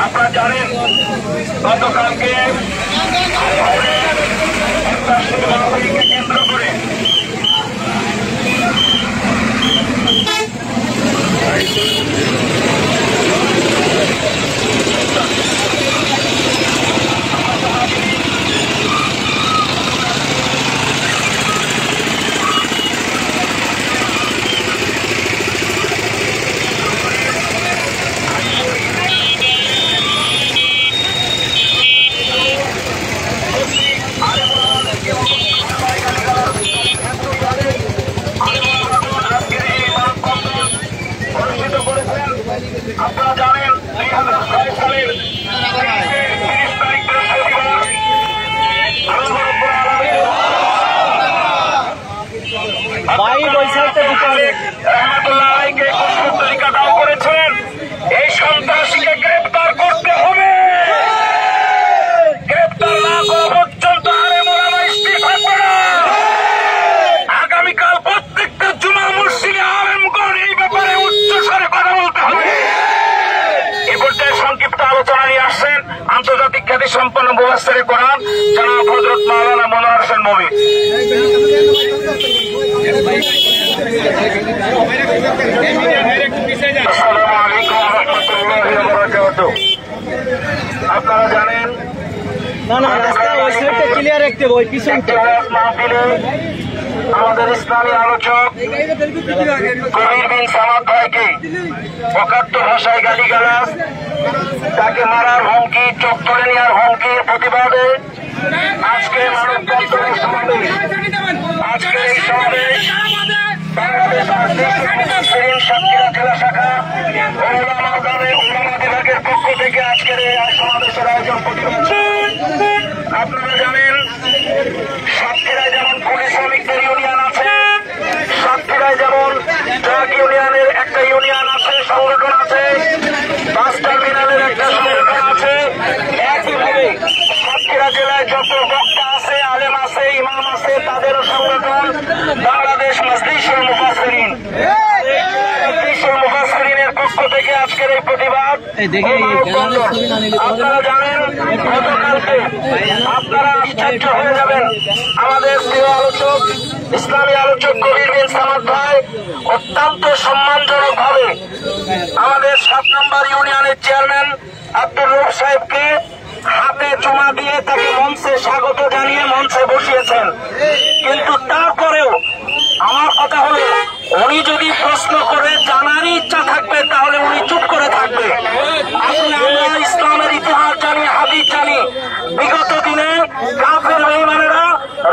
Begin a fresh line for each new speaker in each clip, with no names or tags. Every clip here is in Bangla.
আপনারা জানেন গতকালকে কেন্দ্র করে আপনারা জানেন 2006 সালের 30 তারিখ করেছেন। এই সন্ত্রাসীকে গ্রেপ্তার করতে হবে। গ্রেপ্তার না করা পর্যন্ত ইস্তিফা করা। আগামীকাল প্রত্যেকটা জুমা মসজিদে আলেমগণ এই ব্যাপারে উচ্চস্বরে কথা বলতে হবে। এ পর্যায়ে সংক্ষিপ্ত আলোচনা নিয়ে আসছেন আন্তর্জাতিক খ্যাতি সম্পন্ন মুফাসসিরে কোরআন জনাব হযরত মাওলানা মনোয়ার হোসেন মমি। আসসালামু আলাইকুম ওয়া রাহমাতুল্লাহি ওয়া বারাকাতুহু। আপনারা জানেন আমাদের ইসলামী আলোচক কবির বিন সামাদ ভাইকে অকাট্য ভাষায় গালিগালাজ, তাকে মারার হুমকি, চত্বরে নেওয়ার হুমকির প্রতিবাদে আজকে মানববন্ধনের সমাবেশ। আজকের এই সমাবেশ বাংলাদেশ সাতক্ষীরা জেলা শাখা ওলামা বিভাগের পক্ষ থেকে আজকের এই সমাবেশের আয়োজন করতে। আপনারা জানেন সাতক্ষীরায় যেমন পুলিশ শ্রমিকদের ইউনিয়ন আছে, সাতক্ষীরায় যেমন ট্রাক ইউনিয়নের একটা ইউনিয়ন আছে, সংগঠন আছে, বাস টার্মিনালের একটা সংগঠন আছে। একইভাবে সাতক্ষীরা জেলায় যত বক্তা আছে, আলেম আছে, ইমাম আছে, তাদেরও সংগঠন বাংলাদেশ মজলিসুল মুফাসসিরিন। মজলিসুল মুফাসসিরিনের পক্ষ থেকে আজকের এই প্রতিবাদ। আপনারা জানেন গতকালকে আপনারা আশ্চর্য হয়ে যাবেন, আমাদের প্রিয় আলোচক ইসলামী আলোচক কবির বিন সামাদ ভাই অত্যন্ত সম্মানজনক ভাবে আমাদের আমাদের চেয়ারম্যান আব্দুর রউফ সাহেবকে হাতে চুমা দিয়ে তাকে মঞ্চে স্বাগত জানিয়ে মঞ্চে বসিয়েছেন, কিন্তু তারপরেও আমার কথা হলো উনি যদি প্রশ্ন করে জানারই ইচ্ছা থাকবে তাহলে উনি চুপ করে থাকবে। আসলে আমরা ইসলামের ইতিহাস জানি, হাদিস জানি, বিগত দিনে কাফের বেঈমানেরা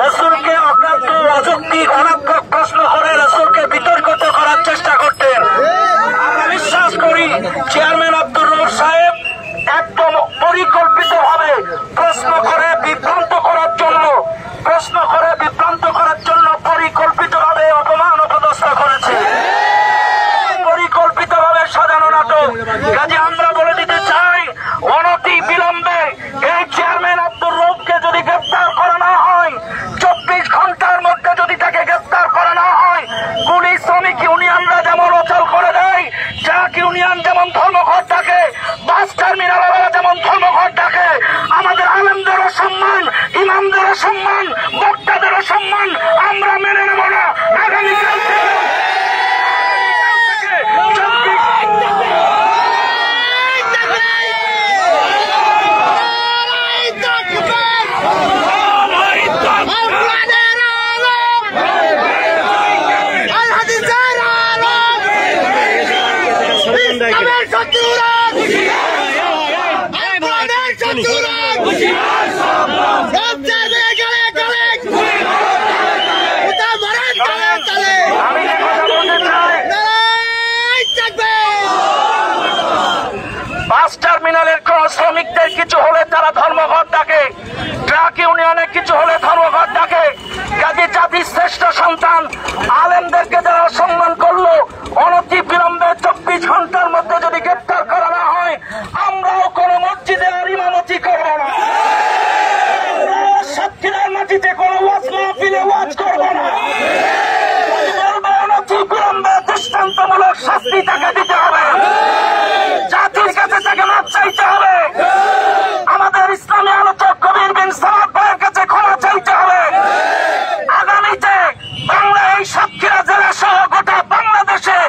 রাসূলকে অজ্ঞাত অযৌক্তিক অনাত্মক প্রশ্ন করে রাসূলকে বিতর্কিত করার চেষ্টা করতেন। আমরা বিশ্বাস করি চেয়ারম্যান আব্দুর রউফ সাহেব একদম পরিকল্পিতভাবে প্রশ্ন করে বিভ্রান্ত করার জন্য পরিকল্পিতভাবে অপমান অপদস্থ করেছে, পরিকল্পিতভাবে সাজানো নাটক। কাজে আমরা বলে দিতে চাই অনতি বিলম্বে এই চেয়ারম্যান আব্দুর রউফকে যদি গ্রেফতার করা না হয়, 24 ঘন্টার মধ্যে যদি তাকে গ্রেফতার করা না হয়, কুলি শ্রমিক ইউনিয়নরা যেমন অচল করে দেয়, ট্রাক ইউনিয়ন যেমন ধর্মঘট ডাকে, বাস টার্মিনালরা যেমন ধর্মঘট ডাকে, আমাদের আলেমদেরও সম্মান, ইমামদেরও সম্মান, বক্তাদেরও সম্মান আমরা মেনে নেব না। আগামীকাল থেকে বাস টার্মিনালের কোন শ্রমিকদের কিছু হলে তারা ধর্মঘট ডাকে, ট্রাক ইউনিয়নের কিছু হলে ধর্মঘট ডাকে। কাজে জাতির শ্রেষ্ঠ সন্তান আলেমদেরকে যারা সম্মান করলো, অনতি বিলম্বে 24 ঘন্টার মধ্যে যদি গ্রেপ্তার করা না হয়, আমরাও কোন মসজিদে আর ইমামতি করবো না, সাতক্ষীরার মাটিতে কোন ওয়াজ মাহফিলে ওয়াজ করবো না। অনতি বিলম্বে দৃষ্টান্তমূলক শাস্তি তাকে দিতে হবে, জাতির কাছে তাকে মাপ চাইতে হবে, আমাদের ইসলামী আলোচক কবির বিন সামাদ ভাইয়ের কাছে ক্ষমা চাইতে হবে। আগামীতে বাংলা এই সাতক্ষীরা জেলা সহ গোটা বাংলাদেশে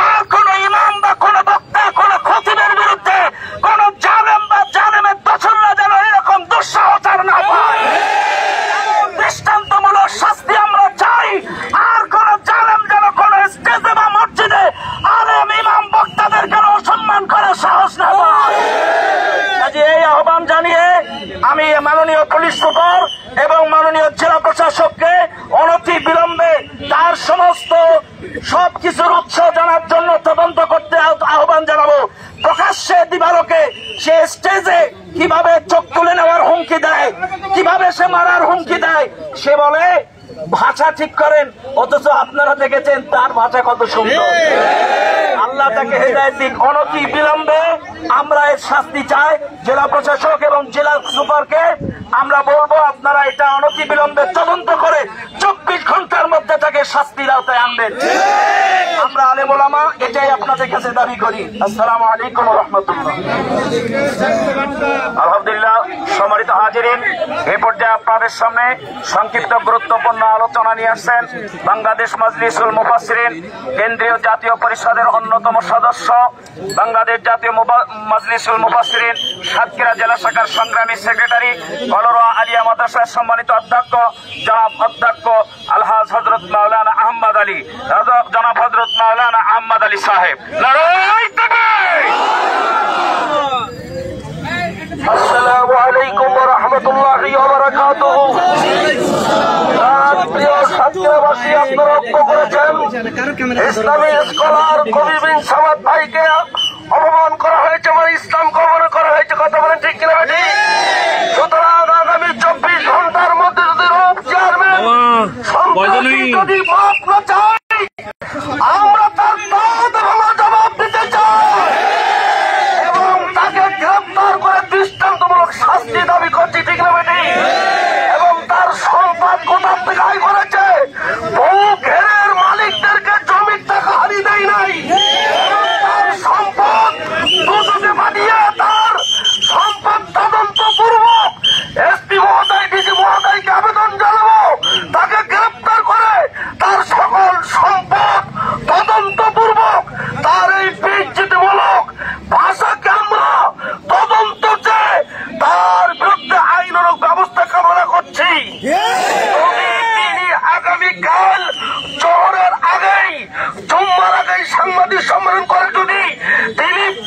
আর কোন ইমাম বা কোন বক্তা, কোন খতিবের বিরুদ্ধে কোন জালেম বা জালেমের দোসররা যেন এরকম দুঃসাহস না পায়। দৃষ্টান্তমূলক শাস্তি আমরা চাই, আর কোন জালেম যেন কোন স্টেজে বা মসজিদে আলেম ইমাম বক্তাদের কেন অসম্মান করার সাহস না পায়। এই আহ্বান জানিয়ে আমি মাননীয় পুলিশ সুপার এবং মাননীয় জেলা প্রশাসককে অনতি বিলম্বে তার সমস্ত সবকিছুর উৎস জানার জন্য তদন্ত করতে আহ্বান জানাবো। প্রকাশ্যে দিবালোকে সে স্টেজে কিভাবে চোখ তুলে নেওয়ার হুমকি দেয়, কিভাবে সে মারার হুমকি দেয়, সে বলে ভাষা ঠিক করেন, অথচ আপনারা দেখেছেন তার ভাষা কত সুন্দর। আল্লাহ তাকে হেদায়েত দিক। অনতি বিলম্বে আমরা এর শাস্তি চাই। জেলা প্রশাসক এবং জেলা সুপারকে আমরা বলবো আপনারা এটা অনতি বিলম্বে তদন্ত করে 24 ঘন্টার মধ্যে তাকে শাস্তির আওতায় আনবেন। আমরা আলেম ওলামা এটাই আপনাদের কাছে দাবি করি। আসসালামু আলাইকুম ওয়া রাহমাতুল্লাহ। আলহামদুলিল্লাহ, সম্মানিত হাজিরিন, এই পর্যায়ে আপনাদের সামনে সংক্ষিপ্ত গুরুত্বপূর্ণ আলোচনা নিয়ে আসছেন বাংলাদেশ মাজলিসুল মুফাসসিরিন কেন্দ্রীয় জাতীয় পরিষদের অন্যতম সদস্য, বাংলাদেশ জাতীয় মাজলিসুল মুফাসসিরিন সাতক্ষীরা জেলা শাখার সংগ্রামী সেক্রেটারি, কলরোয়া আলিয়া মাদ্রাসার সম্মানিত অধ্যক্ষ জনাব অধ্যক্ষ আলহাজ হযরত মাওলানা আহমদ আলী, জনাব হযরত মাওলানা আহমদ আলী সাহেব। নারায়ে তাকবীর। আসসালামু আলাইকুম ওয়া রাহমাতুল্লাহি ওয়া বারাকাতুহু। প্রিয় সাতক্ষীরাবাসী, আপনারা লক্ষ্য করেছেন ইসলামী স্কলার কবি বিন সামাদ ভাইকে অপমান করা হয়েছে, মানে ইসলামকে অপমান করা হয়েছে। কথা বলেন ঠিক কিনা বেটি? সুতরাং আগামী 24 ঘন্টার মধ্যে যদি রূপ চেয়ারম্যান যদি মাপ না চাই, আমরা তার ভালো জবাব দিতে চাই এবং তাকে গ্রেফতার করে দৃষ্টান্তমূলক শাস্তি দাবি করছি। ঠিক না বেটি? এবং তার সম্পদ কোথার থেকে আয় করেছে? বহু ঘেরের মালিকদেরকে জমির টাকা হারিয়ে দেয় নাই, তার সম্পদ দুদকে পাঠিয়ে তার সম্পদ তদন্ত পূর্বক এসপি মহোদয়, ডিসি মহোদয়কে আবেদন জানাবো তাকে গ্রেফতার করে তার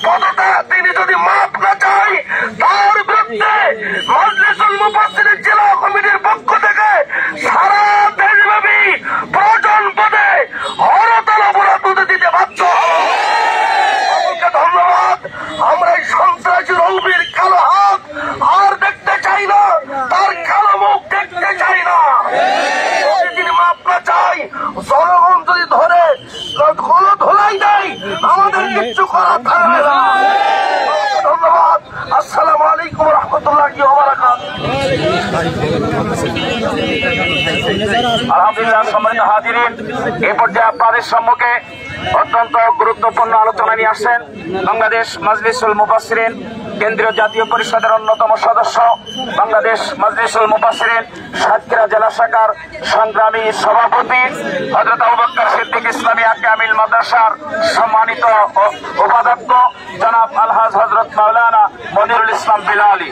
পদতে তিনি যদি মাপ না চায় তার বিরুদ্ধে মাজলিসুল মুফাসসিরিন জেলা কমিটির পক্ষ থেকে সারা দেশব্যাপী প্রয়োজন পদে হরতাল অবরোধ দিতে বাধ্য হব। সকলকে ধন্যবাদ। আমরা এই সন্ত্রাসী রৌবির কালো হাত আর দেখতে চাই না, তার কালো মুখ দেখতে চাই না। তিনি মাপ না চাই, জনগণ যদি ধরে গলো ধোলাই দেয়, আমাদের কিচ্ছু করার থাকবে না। ধন্যবাদ। আসসালামু আলাইকুম ওয়া রাহমাতুল্লাহি ওয়া বারাকাতুহু। আলহামদুলিল্লাহ, সম্মানিত হাজিরিন, এই পর্যায়ে আপনাদের সম্মুখে অত্যন্ত গুরুত্বপূর্ণ আলোচনা নিয়ে আসছেন বাংলাদেশ মাজলিসুল মুফাসসিরিন কেন্দ্রীয় জাতীয় পরিষদের অন্যতম সদস্য, বাংলাদেশ মাজলিসুল মুফাসসিরিন সাতক্ষীরা জেলা শাখার সংগ্রামী সভাপতি হযরত আবু বকর সিদ্দিক ইসলামী কামিল মাদ্রাসার সম্মানিত উপাধ্যক্ষ জনাব আলহাজ হযরত মাওলানা মনিরুল ইসলাম বিলালী।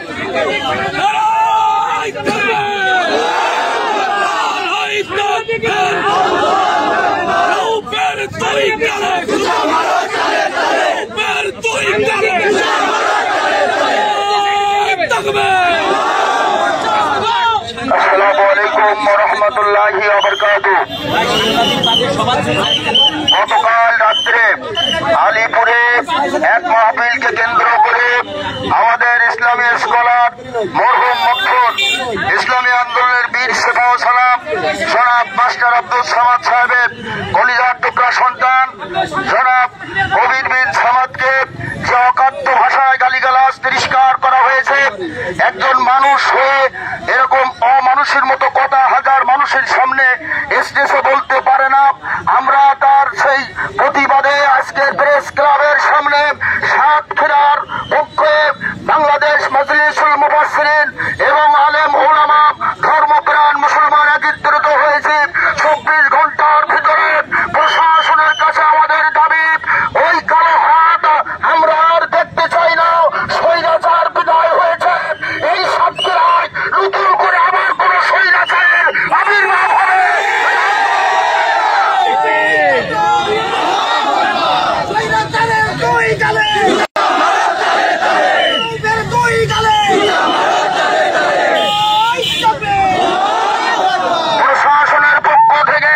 আসসালামু আলাইকুম ওয়া রাহমাতুল্লাহি ওয়া বারাকাতুহু। গতকাল রাত্রে আলিপুরে এক মাহফিলকে কেন্দ্র করে আমাদের ইসলামী স্কলার মরহুম মকবুল ইসলামী আন্দোলনের বীর সেফা সালাম জনাব মাস্টার আব্দুল সামাদ সাহেবের কলিজার টুকরা সন্তান জনাব কবির বিন সামাদকে যে অকাট্য ভাষায় গালিগালাজ তিরস্কার করা হয়েছে, একজন মানুষ হয়ে এরকম অমানুষের মতো কথা হাজার মানুষের সামনে স্টেজে বলতে পারে না। আমরা তার সেই প্রতিবাদে আজকের প্রেস ক্লাবের সামনে সাতক্ষীরার পক্ষে বাংলাদেশ মাজলিসুল মুফাসসিরিন এবং আলেম উলামা ধর্মপ্রাণ মুসলমান একত্রিত হয়েছে। 24 ঘন্টার ভিতরে প্রশাসনের কাছে আমাদের দাবি, ওই কালো হাত আমরা আর দেখতে চাই না। স্বৈরাচার বিদায় হয়েছে, এই সাতক্ষীরায় নতুন করে আবার কোন স্বৈরাচারের আবির্ভাব হবে। প্রশাসনের পক্ষ থেকে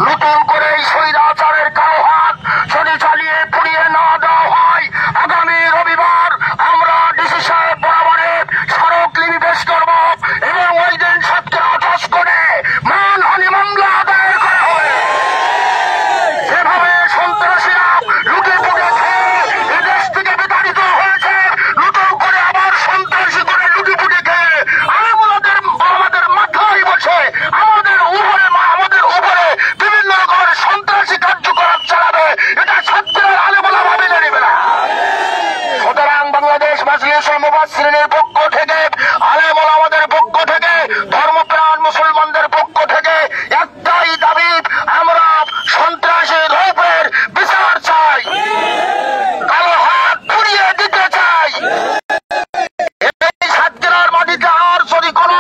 নতুন করে এই স্বৈরাচারের কালো হাত যদি চালিয়ে পুড়িয়ে না দেওয়া হয়, আগামী রবিবার আমরা ডিসি সাহেব বরাবরে স্মারকলিপি পেশ করব এবং ওই দিন সাতক্ষীরা 10 করে মানহানি মামলা দায়ের করা হবে। যেভাবে সন্ত্রাসীরা লুটে পুড়ে খেয়ে এদেশ থেকে বিতাড়িত হয়েছে, নতুন করে আবার সন্ত্রাসী করে লুটে পুড়ে খেয়ে আমাদের মাথায় বসে আমাদের উপরে বিভিন্ন রকমের সন্ত্রাসী কার্যকলাপ চালাবে, এটা সাতক্ষীরার আলেম ওলামা মেনে নেবে না। সুতরাং বাংলাদেশ মাজলিসুল মুফাসসিরিনের পক্ষ থেকে, আলেম ওলামাদের পক্ষ থেকে, ধর্মপ্রাণ মুসলমানদের পক্ষ থেকে একটাই দাবি, আমরা সন্ত্রাসী রূপের বিচার চাই, কালো হাত পুড়িয়ে দিতে চাই। এই সাতক্ষীরার মাটিতে আর যদি কোন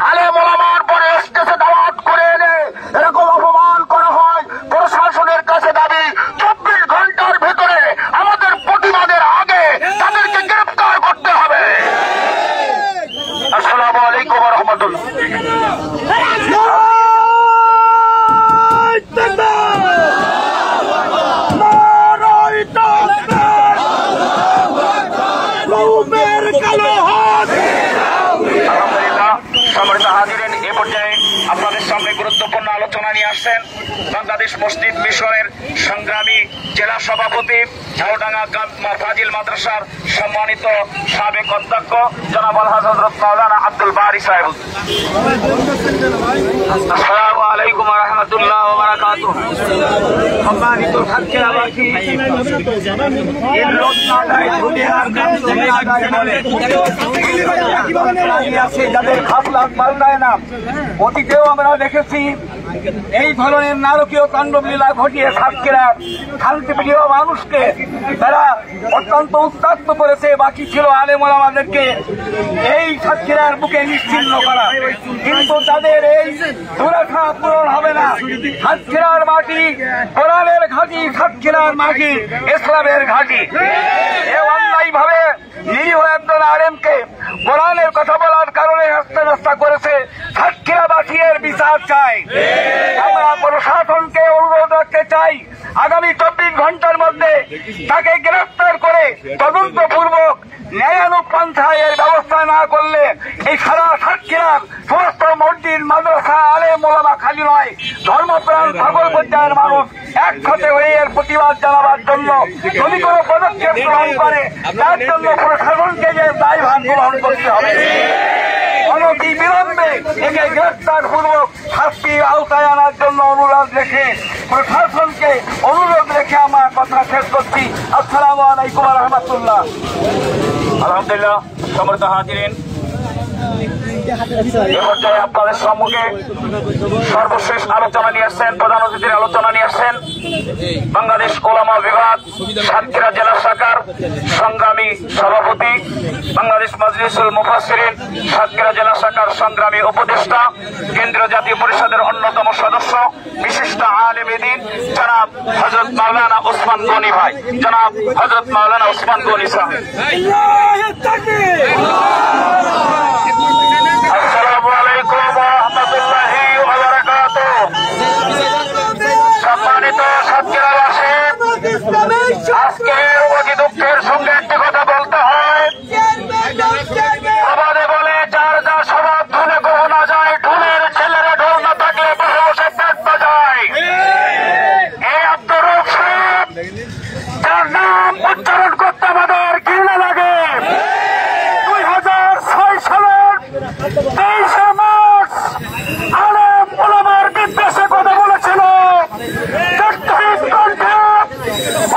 আলেম ওলামার পরে স্টেজে দাওয়াত করে এনে এরকম অপমান করা হয়, প্রশাসনের কাছে দাবি 24 ঘন্টার ভিতরে আমাদের প্রতিবাদের আগে তাদেরকে গ্রেফতার করতে হবে। আসসালামু আলাইকুম ওয়া রাহমাতুল্লাহ। আলহামদুলিল্লাহ, সম্মানিত হাজিরিন, এ পর্যায়ে আপনাদের সামনে গুরুত্বপূর্ণ আলোচনা নিয়ে আসছেন বাংলাদেশ মসজিদ মিশনের সংগ্রামী জেলা সভাপতি ঝাউডাঙ্গা ফাজিল মাদ্রাসার সম্মানিত সাবেক অধ্যক্ষ জনাব আলহাজ হযরত মাওলানা আব্দুল বারী সাহেব। আসসালামু আলাইকুম ওয়া রাহমাতুল্লাহি ওয়া বারাকাতুহু। সম্মানিত সাতক্ষীরাবাসী, যাদের খাপলাখ পাল্টায় না, অতীতেও আমরা দেখেছি এই ধরনের নারকীয় তাণ্ডবলীলা ঘটিয়ে সাতক্ষীরা শান্তিপ্রিয় মানুষকে তারা অত্যন্ত উত্ত্যক্ত করেছে। বাকি ছিল আলেম ওলামাদেরকে এই সাতক্ষীরার বুকে নিশ্চিহ্ন করা, কিন্তু তাদের এই দুরাশা পূরণ হবে না। সাতক্ষীরার মাটি কোরআনের ঘাঁটি, সাতক্ষীরার মাটি ইসলামের ঘাঁটি। এ অন্যায় ভাবে নিরীহ একজন আলেমকে কোরআনের কথা বলার কারণে হত্যা করেছে। সাতক্ষীরাবাসী এর বিচার চাই। আমরা প্রশাসনকে অনুরোধ রাখতে চাই, আগামী 24 ঘন্টার মধ্যে তাকে গ্রেফতার করে তদন্তপূর্বক ন্যায়ানুগ পন্থায় এর ব্যবস্থা না করলে এই সারা সাতক্ষীরার সমস্ত মসজিদ, মাদ্রাসা, আলেম ওলামা খালি নয়, ধর্মপ্রাণ সকল পর্যায়ের মানুষ একসাথে হয়ে এর প্রতিবাদ জানাবার জন্য যদি কোনো পদক্ষেপ গ্রহণ করে তার জন্য প্রশাসনকে যে দায়ভার গ্রহণ করতে হবে। অনতি বিলম্বে একে গ্রেফতার পূর্বক শাস্তির আওতায় আনার জন্য অনুরোধ রেখে প্রশাসনকে অনুরোধ রেখে আমার কথা শেষ করছি। আসসালামু আলাইকুম ওয়া রাহমাতুল্লাহ। আলহামদুলিল্লাহ, সম্মানিত হাজিরিন, এ পর্যায়ে আপনাদের সম্মুখে সর্বশেষ আলোচনা নিয়ে আসছেন, প্রধান অতিথির আলোচনা নিয়ে আসছেন বাংলাদেশ ওলামা বিভাগ সাতক্ষীরা জেলা শাখার সংগ্রামী সভাপতি, বাংলাদেশ মাজলিসুল মুফাসসিরিন সাতক্ষীরা জেলা শাখার সংগ্রামী উপদেষ্টা, কেন্দ্রীয় জাতীয় পরিষদের অন্যতম সদস্য, বিশিষ্ট আলেম দ্বীন জনাব হযরত মাওলানা ওসমান গনি ভাই, জনাব হযরত মাওলানা ওসমান গনি সাহেব। আসসালামু আলাইকুম ওয়া রাহমাতুল্লাহি ওয়া বারাকাতুহু। সম্মানিত সাতক্ষীরাবাসী, আজকের অতি দুঃখের সঙ্গে একটি কথা বলতে হয়। প্রবাদে বলে, যার যা স্বভাব ধুলে গহনা যায়, ঢুলের ছেলেরা ঢোল না থাকলে বসে বসে পেট বাজায়। এই আব্দুর রউফ সাহেব, যার নাম উচ্চারণ করতে আমাদের ঘৃণা লাগে, 2006 সালের 23শে মার্চ আলেম ওলামার বিদ্বেষে কথা বলেছিল।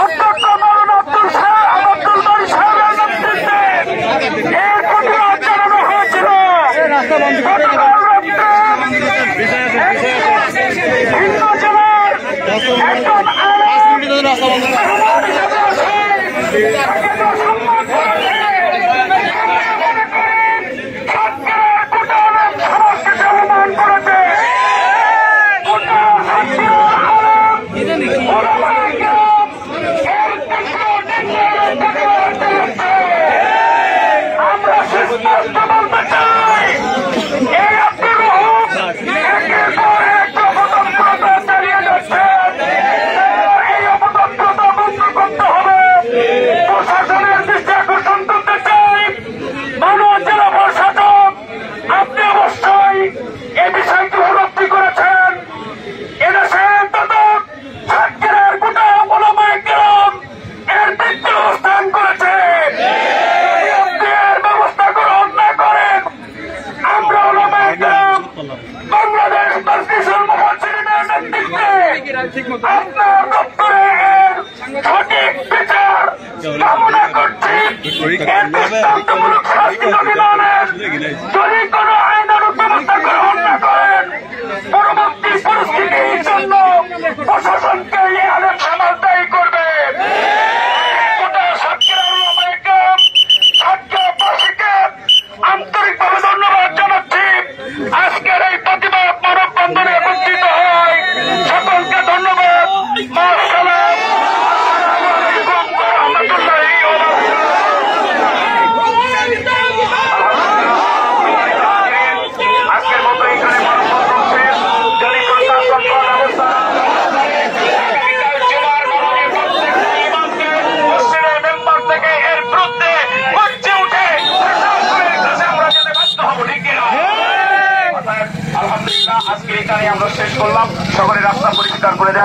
অধ্যক্ষ মাওলানা আব্দুল বারী সাহেবের নেতৃত্বে এর প্রতিবাদ জানানো হয়েছিল। ভিন্ন জেলার একজন আপনার দপ্তরে সঠিক বিচার কামনা করছি। দৃষ্টান্তমূলক শাস্তি যদি না নেন, যদি কোনো আইনানুগ ব্যবস্থা গ্রহণ না করেন, পরবর্তী পরিস্থিতির জন্য প্রশাসনকে এই আদেশ আমার দায়ী করবে। গোটা সাতক্ষীরার ওলামায়ে সাতক্ষীরাবাসীকে আন্তরিকভাবে ধন্যবাদ জানাচ্ছি। আজকের এই প্রতিবাদ মানববন্ধনে একত্রিত হয় সকলকে ধন্যবাদ। মাশাআল্লাহ। আজকের মতো এখানে মানববন্ধন শেষ। যদি প্রশাসন ব্যবস্থা মসজিদের মেম্বার থেকে এর বিরুদ্ধে গর্জে উঠে প্রশাসনের কাছে আমরা যেতে বাধ্য হব, ঠিক কিনা? আলহামদুলিল্লাহ, আজকে এখানে আমরা শেষ করলাম। সকলে রাস্তা পরিষ্কার করে দেন।